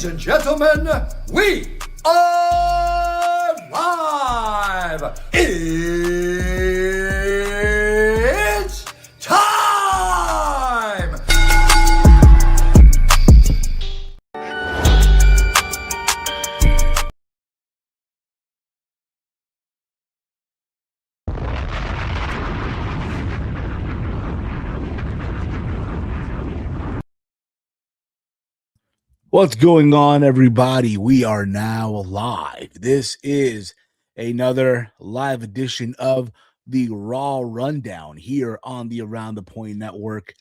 Ladies and gentlemen, we are live. It's time. What's going on, everybody? We are now live. This is another live edition of the Raw Rundown here on the Around the Point Network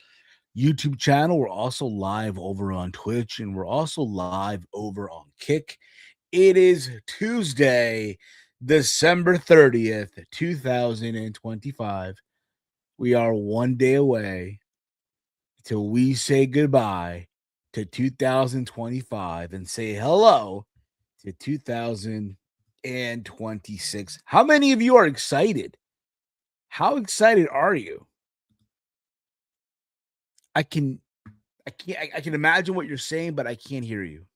YouTube channel. We're also live over on Twitch, and we're also live over on Kick. It is Tuesday, December 30th, 2025. We are one day away till we say goodbye to 2025 and say hello to 2026. How many of you are excited? How excited are you? I can imagine what you're saying, but I can't hear you.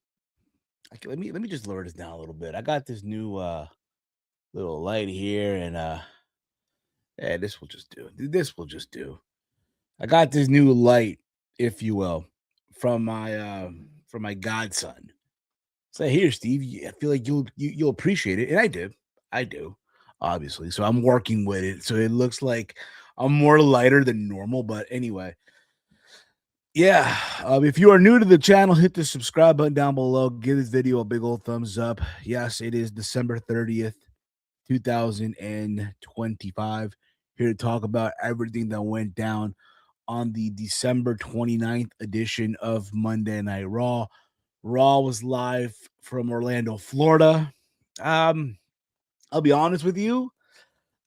Let me just lower this down a little bit. I got this new little light here, and yeah, this will just do. This will just do. I got this new light, if you will, from my godson. So here, Steve, I feel like you'll appreciate it, and I do, obviously. So I'm working with it, so it looks like I'm more lighter than normal. But anyway, yeah. If you are new to the channel, hit the subscribe button down below. Give this video a big old thumbs up. Yes, it is December 30th, 2025. Here to talk about everything that went down on the December 29th edition of Monday Night Raw. Raw was live from Orlando, Florida. I'll be honest with you.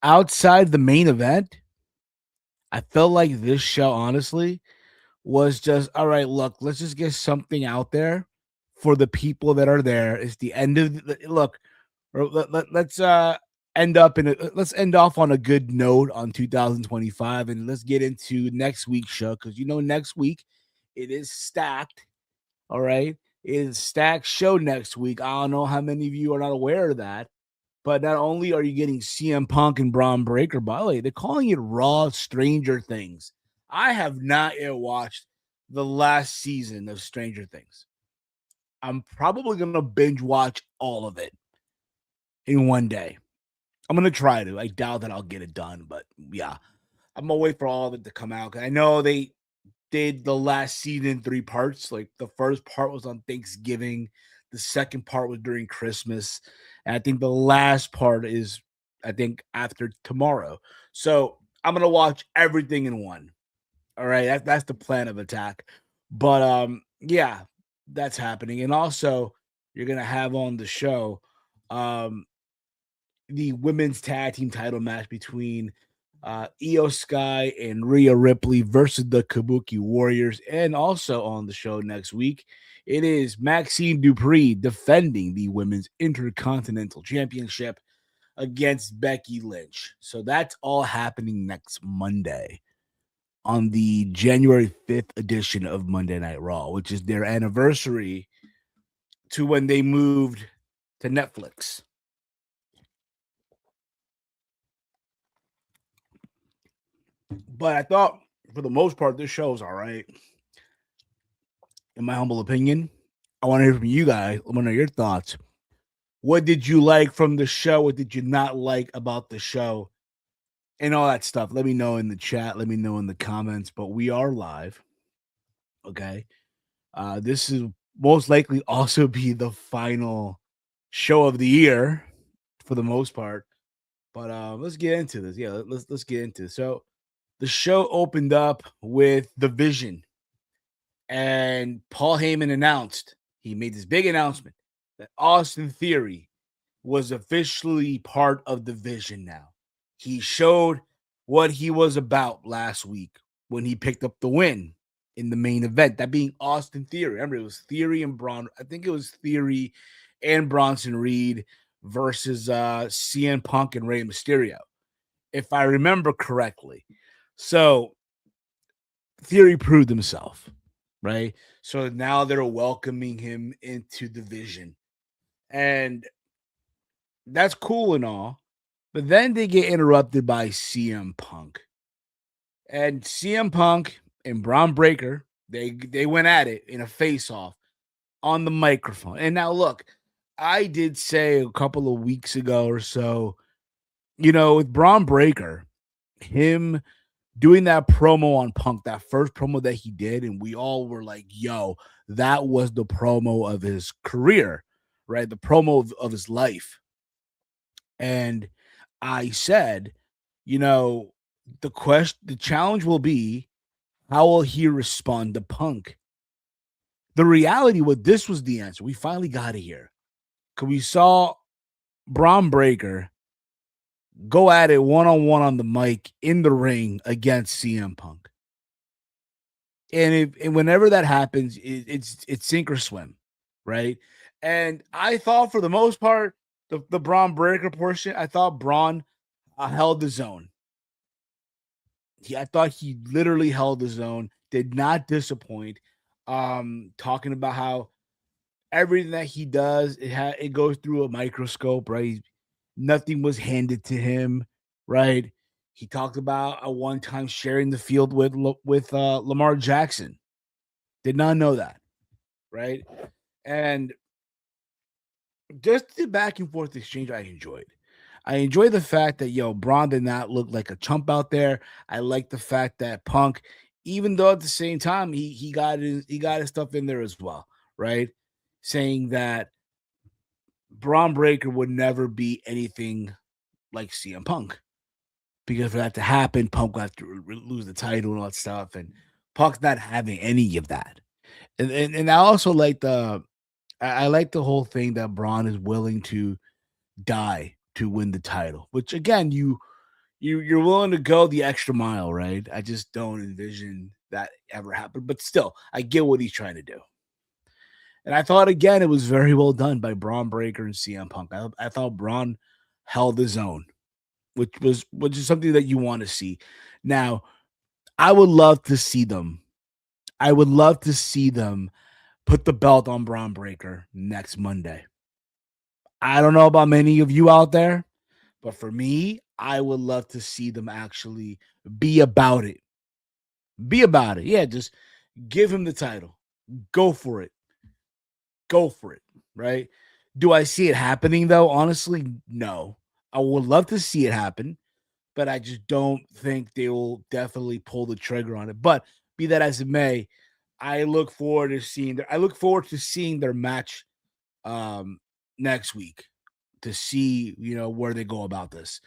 Outside the main event, I felt like this show, honestly, was just all right. Look, let's just get something out there for the people that are there. It's the end of the look. Let's end off on a good note on 2025, and let's get into next week's show because next week it is stacked. All right. It is stacked show next week. I don't know how many of you are not aware of that, but not only are you getting CM Punk and Braun Breaker, by the way, they're calling it Raw Stranger Things. I have not yet watched the last season of Stranger Things. I'm probably going to binge watch all of it in one day. I'm going to try to. I doubt that I'll get it done, but yeah, I'm going to wait for all of it to come out. I know they did the last season in 3 parts. Like the first part was on Thanksgiving, the second part was during Christmas, and I think the last part is after tomorrow. So I'm gonna watch everything in one. All right, that's the plan of attack. But yeah, that's happening. And also you're gonna have on the show the women's tag team title match between Io Sky and Rhea Ripley versus the Kabuki Warriors. And also on the show next week, it is Maxine Dupree defending the Women's Intercontinental Championship against Becky Lynch. So that's all happening next Monday on the January 5th edition of Monday Night Raw, which is their anniversary to when they moved to Netflix. But I thought, for the most part, this show is all right. In my humble opinion, I want to hear from you guys. I want to know your thoughts. What did you like from the show? What did you not like about the show? And all that stuff. Let me know in the chat. Let me know in the comments. But we are live. Okay. This is most likely also be the final show of the year for the most part. But let's get into this. Yeah, let's get into it. So the show opened up with The Vision, and Paul Heyman announced, he made this big announcement that Austin Theory was officially part of The Vision now. He showed what he was about last week when he picked up the win in the main event, that being Austin Theory. Remember, it was Theory and Braun. I think it was Theory and Bronson Reed versus CM Punk and Rey Mysterio, if I remember correctly. So Theory proved himself. right? So now they're welcoming him into the division. And that's cool and all. But then they get interrupted by CM Punk. And CM Punk and Braun Breaker, they went at it in a face-off on the microphone. And now look, I did say a couple of weeks ago or so, with Braun Breaker, him doing that promo on Punk, that first promo that he did, and we all were like, yo, that was the promo of his career, right? The promo of his life. And I said, the challenge will be, how will he respond to Punk? The reality was, this was the answer. We finally got it here. Because we saw Braun Breaker go at it one-on-one on the mic in the ring against CM Punk. And whenever that happens, it's sink or swim, right? And I thought, for the most part, the Braun Breaker portion, I thought Braun held his own. I thought he literally held his own, did not disappoint. Talking about how everything that he does, it goes through a microscope, right? Nothing was handed to him, right? He talked about a one time sharing the field with Lamar Jackson. Did not know that, right? And just the back and forth exchange, I enjoyed. I enjoy the fact that Braun did not look like a chump out there. I like the fact that Punk, even though at the same time he got his stuff in there as well, right? Saying that Braun Breaker would never be anything like CM Punk, because for that to happen, Punk would have to lose the title and all that stuff, and Punk's not having any of that. And I also like I like the whole thing that Braun is willing to die to win the title, which again, you're willing to go the extra mile, right? I just don't envision that ever happen, but still, I get what he's trying to do. And I thought, again, it was very well done by Braun Breaker and CM Punk. I thought Braun held his own, which is something that you want to see. Now, I would love to see them. I would love to see them put the belt on Braun Breaker next Monday. I don't know about many of you out there, but for me, I would love to see them actually be about it. Be about it. Yeah, just give him the title. Go for it. Go for it. Right? Do I see it happening though? Honestly, no. I would love to see it happen, but I just don't think they will definitely pull the trigger on it. But be that as it may, I look forward to seeing their match next week, to see where they go about this.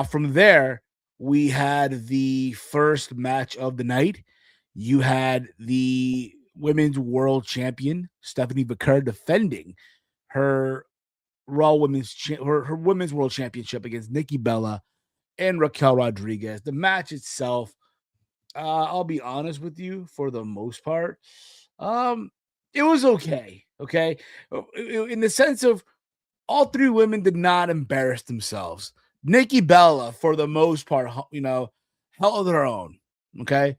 From there, we had the first match of the night. You had the women's world champion Stephanie Baker defending her her women's world championship against Nikki Bella and Raquel Rodriguez. The match itself, I'll be honest with you, for the most part, it was okay. Okay, in the sense of, all three women did not embarrass themselves. Nikki Bella, for the most part, held her own. Okay.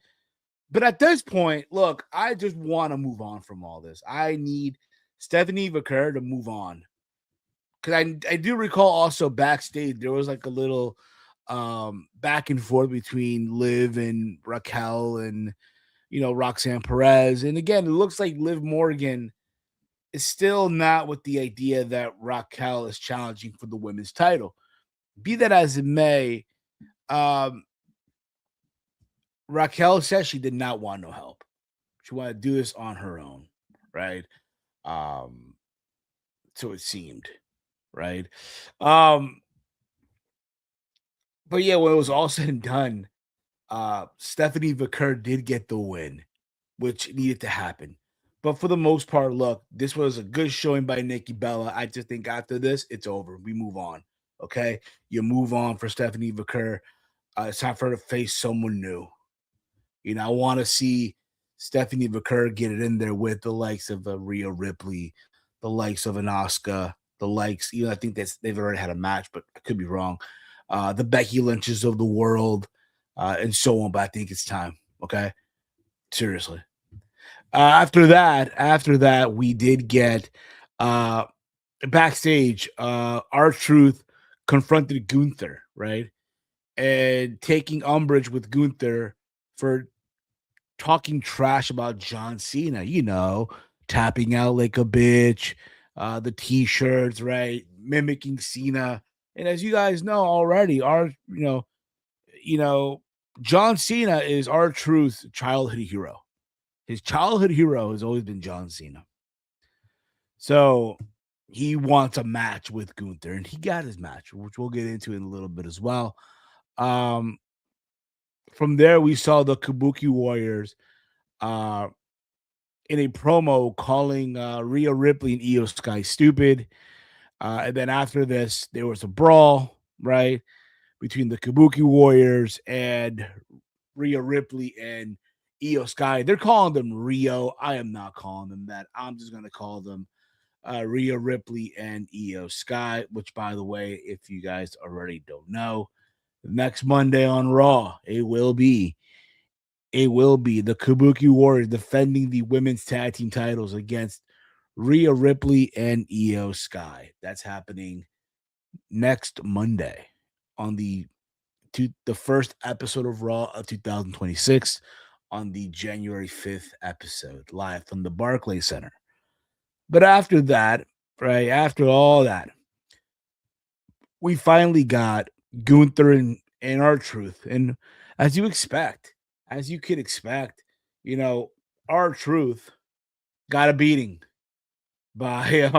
But at this point, look, I just want to move on from all this. I need Stephanie Vaquer to move on. Because I do recall also backstage, there was like a little back and forth between Liv and Raquel and, Roxanne Perez. And again, it looks like Liv Morgan is still not with the idea that Raquel is challenging for the women's title. Be that as it may, Raquel says she did not want no help. She wanted to do this on her own, right? So it seemed, right? But yeah, when it was all said and done, Stephanie Vaquer did get the win, which needed to happen. But for the most part, look, this was a good showing by Nikki Bella. I just think after this, it's over. We move on. Okay. You move on for Stephanie Vaquer. It's time for her to face someone new. I want to see Stephanie Vaquer get it in there with the likes of Rhea Ripley, the likes of an Asuka, the likes, I think they've already had a match, but I could be wrong. The Becky Lynches of the world, and so on. But I think it's time. Okay. Seriously. After that, we did get uh backstage. Our Truth confronted Gunther, right, and taking umbrage with Gunther for talking trash about John Cena. Tapping out like a bitch, the T-shirts, right, mimicking Cena. And as you guys know already, our you know, John Cena is our Truth's childhood hero. His childhood hero has always been John Cena. So he wants a match with Gunther, and he got his match, which we'll get into in a little bit as well. Um, from there, we saw the Kabuki Warriors uh, in a promo calling Rhea Ripley and Io Sky stupid. And then after this, there was a brawl, right, between the Kabuki Warriors and Rhea Ripley and Io Sky. They're calling them Rio. I am not calling them that. I'm just going to call them Rhea Ripley and Io Sky, which, by the way, if you guys already don't know, next Monday on Raw, it will be the Kabuki Warriors defending the women's tag team titles against Rhea Ripley and Io Sky. That's happening next Monday on the first episode of Raw of 2026 on the January 5th episode, live from the Barclays Center. But after that, right, after all that, we finally got Gunther and our Truth. And as you expect, as you could expect, our Truth got a beating by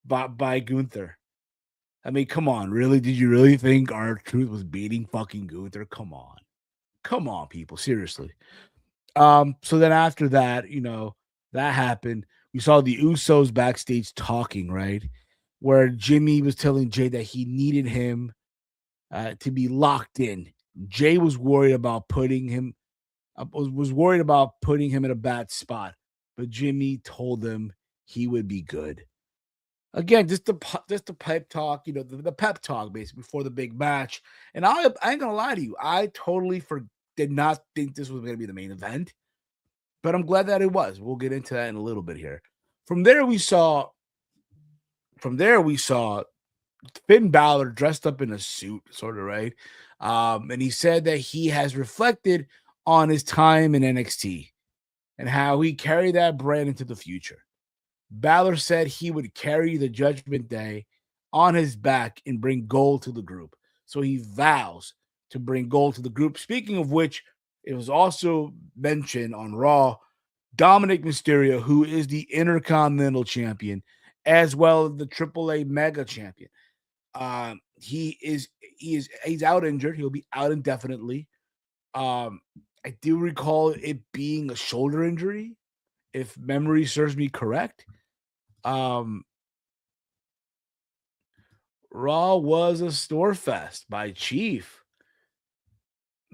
by Gunther. I mean, come on, really? Did you really think our Truth was beating fucking Gunther? Come on. Come on, people. Seriously. So then after that, that happened. We saw the Usos backstage talking, right? Where Jimmy was telling Jay that he needed him to be locked in. Jay was worried about putting him was worried about putting him in a bad spot, but Jimmy told him he would be good. Again, just the pep talk, the pep talk basically before the big match. And I ain't gonna lie to you, I totally did not think this was gonna be the main event, but I'm glad that it was. We'll get into that in a little bit here. From there, we saw. From there, we saw Finn Balor dressed up in a suit, sort of, right? And he said that he has reflected on his time in NXT and how he carried that brand into the future. Balor said he would carry the Judgment Day on his back and bring gold to the group. So he vows to bring gold to the group. Speaking of which, it was also mentioned on Raw, Dominic Mysterio, who is the Intercontinental Champion, as well as the AAA Mega Champion. He's out injured. He'll be out indefinitely. I do recall it being a shoulder injury, if memory serves me correct. Um, Raw was a store fest by Chief.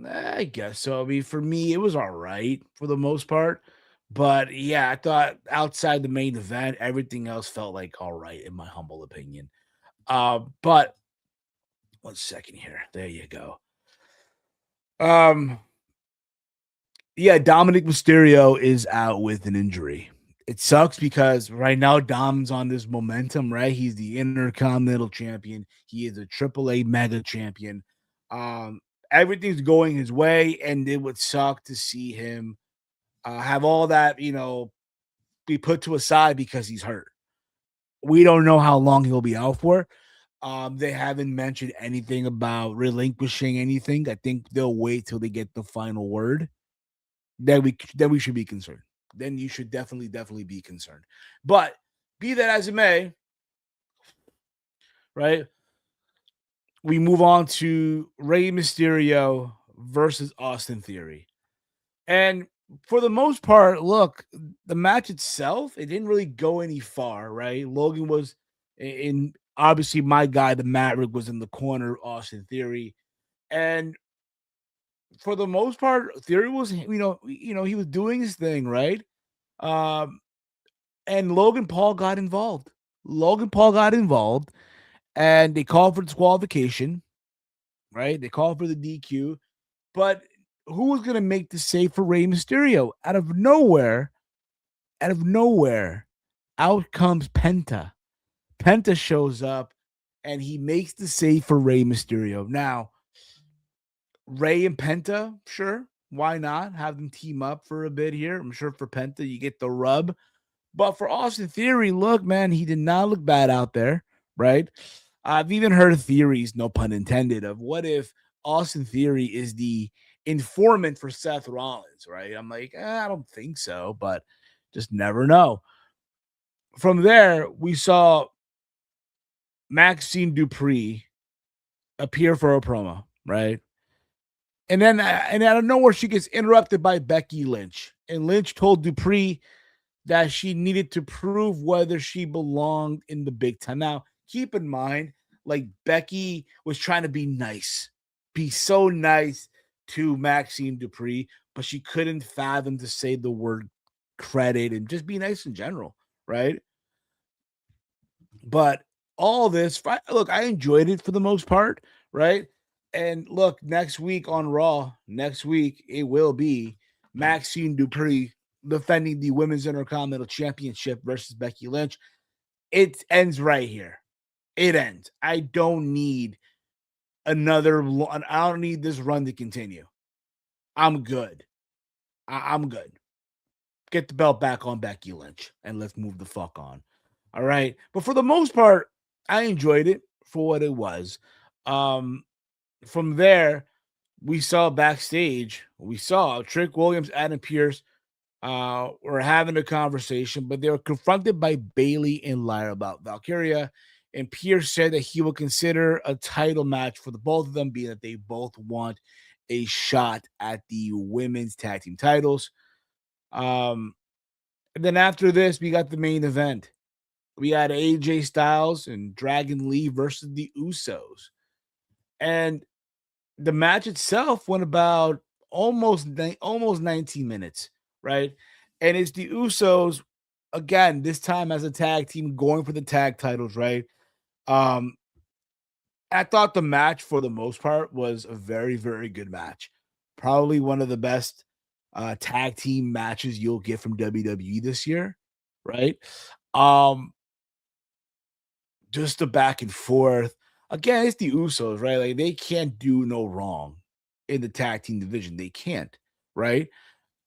I guess so. I mean, for me, it was all right for the most part. But yeah, I thought outside the main event, everything else felt like all right, in my humble opinion. But 1 second here. There you go. Um, yeah, Dominic Mysterio is out with an injury. It sucks because right now Dom's on this momentum, right? He's the Intercontinental Champion. He is a AAA Mega Champion. Um, Everything's going his way, and it would suck to see him have all that, be put to a side because he's hurt. We don't know how long he'll be out for. They haven't mentioned anything about relinquishing anything. I think they'll wait till they get the final word. Then we should be concerned. Then you should definitely be concerned. But be that as it may, right? We move on to Rey Mysterio versus Austin Theory. And for the most part, look, the match itself, it didn't really go any far, right? Logan was in obviously my guy, the Maverick, was in the corner, Austin Theory. And for the most part, Theory was, he was doing his thing, right? Um, and Logan Paul got involved. Logan Paul got involved, and they called for disqualification, right? They called for the DQ, but who was going to make the save for Rey Mysterio? Out of nowhere, out of nowhere, out comes Penta. Penta shows up and he makes the save for Rey Mysterio. Now, Rey and Penta, sure, why not have them team up for a bit here? I'm sure for Penta, you get the rub. But for Austin Theory, look, man, he did not look bad out there, right? I've even heard theories, no pun intended, of what if Austin Theory is the informant for Seth Rollins, right? I'm like, I don't think so, but just never know. From there, we saw Maxine Dupree appear for a promo, right? And out of nowhere, she gets interrupted by Becky Lynch. And Lynch told Dupree that she needed to prove whether she belonged in the big time. Now, keep in mind, like Becky was trying to be nice, be so nice to Maxine Dupree, but she couldn't fathom to say the word credit and just be nice in general, right? But all this, look, I enjoyed it for the most part, right? And look, next week on Raw, next week it will be Maxine Dupree defending the Women's Intercontinental Championship versus Becky Lynch. It ends right here. It ends. I don't need another. I don't need this run to continue. I'm good. I'm good. Get the belt back on Becky Lynch and let's move the fuck on. All right. But for the most part, I enjoyed it for what it was. From there, we saw backstage, we saw Trick Williams, Adam Pearce were having a conversation, but they were confronted by Bailey and Lyra about Valkyria. And Pierce said that he will consider a title match for the both of them, being that they both want a shot at the women's tag team titles. And then after this, we got the main event. We had AJ Styles and Dragon Lee versus the Usos. And the match itself went about almost 19 minutes, right? And it's the Usos again, this time as a tag team going for the tag titles, right? Um, I thought the match for the most part was a very, very good match. Probably one of the best tag team matches you'll get from WWE this year, right? Um, just the back and forth. Again, it's the Usos, right? Like they can't do no wrong in the tag team division. They can't, right?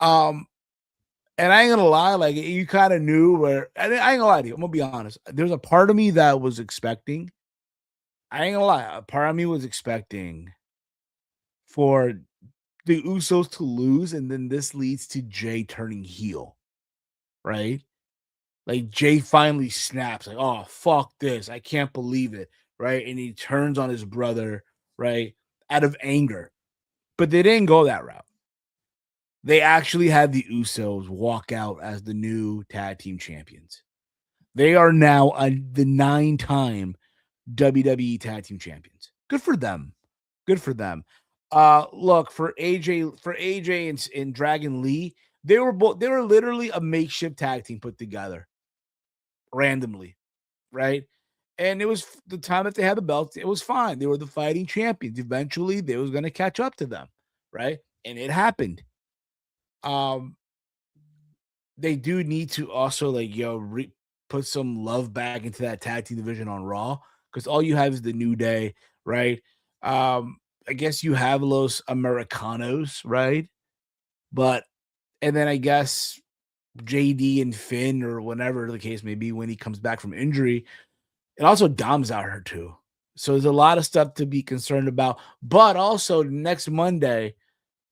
Um, and I ain't gonna lie, like you kind of knew where I ain't gonna lie to you. I'm gonna be honest. There's a part of me that was expecting. I ain't gonna lie, a part of me was expecting for the Usos to lose, and then this leads to Jay turning heel, right? Like Jay finally snaps, like, oh fuck this. I can't believe it. Right. And he turns on his brother, right, out of anger. But they didn't go that route. They actually had the Usos walk out as the new tag team champions. They are now the 9-time WWE tag team champions. Good for them. Good for them. Look, for AJ and Dragon Lee, they were literally a makeshift tag team put together randomly, right? And it was the time that they had the belts, it was fine. They were the fighting champions. Eventually, they was going to catch up to them, right? And it happened. Um, they do need to also put some love back into that tag team division on Raw because all you have is the New Day, right? I guess you have Los Americanos, right? But and then I guess JD and Finn or whatever the case may be when he comes back from injury. And also Dom's out here too. So there's a lot of stuff to be concerned about. But also next Monday,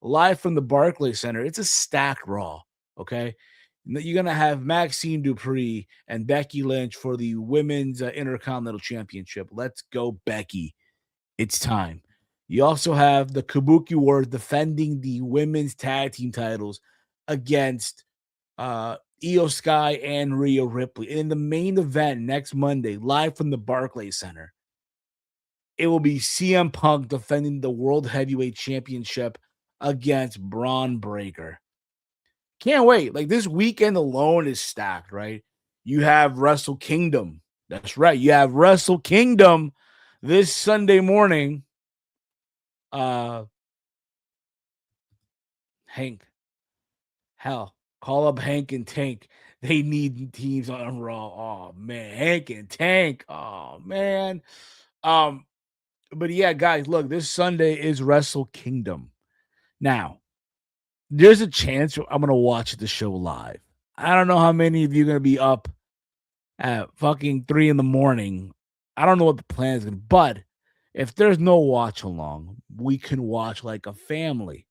live from the Barclays Center, it's a stacked Raw. Okay. You're going to have Maxine Dupree and Becky Lynch for the Women's Intercontinental Championship. Let's go, Becky. It's time. You also have the Kabuki Wars defending the women's tag team titles against Io Sky and Rhea Ripley. And in the main event next Monday, live from the Barclays Center, it will be CM Punk defending the World Heavyweight Championship against Braun Breaker. Can't wait. Like this weekend alone is stacked, right? You have Wrestle Kingdom. That's right. You have Wrestle Kingdom this Sunday morning. Hank. Hell, call up Hank and Tank. They need teams on Raw. Oh man, Hank and Tank. Oh man. Um, but yeah, guys, look, this Sunday is Wrestle Kingdom. Now, there's a chance I'm gonna watch the show live. I don't know how many of you are gonna be up at fucking 3 in the morning. I don't know what the plan is gonna be, but if there's no watch along, we can watch like a family.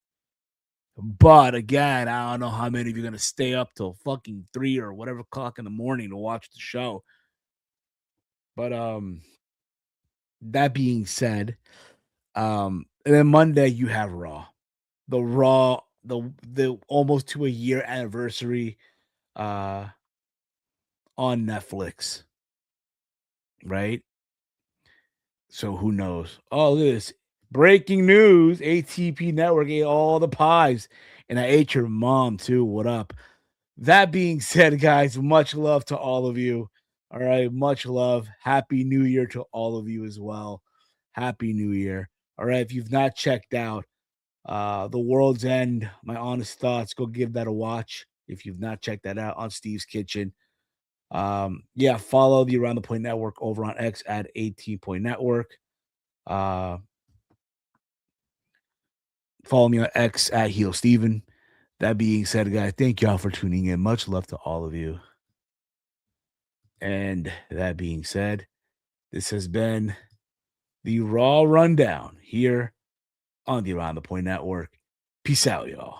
But again, I don't know how many of you are gonna stay up till fucking 3 or whatever o'clock in the morning to watch the show. But that being said, and then Monday you have Raw. The Raw, the almost to a year anniversary uh on Netflix, right? So who knows? Oh, look at this. Breaking news. ATP Network ate all the pies. And I ate your mom too. What up? That being said, guys, much love to all of you. All right. Much love. Happy New Year to all of you as well. Happy New Year. All right. If you've not checked out The World's End, My Honest Thoughts, go give that a watch. If you've not checked that out on Steve's Kitchen. Yeah, follow the Around the Point Network over on X at 18 Point Network. Follow me on X at Heel Steven. That being said, guys, thank y'all for tuning in. Much love to all of you. And that being said, this has been the Raw Rundown here on the Around the Point Network. Peace out, y'all.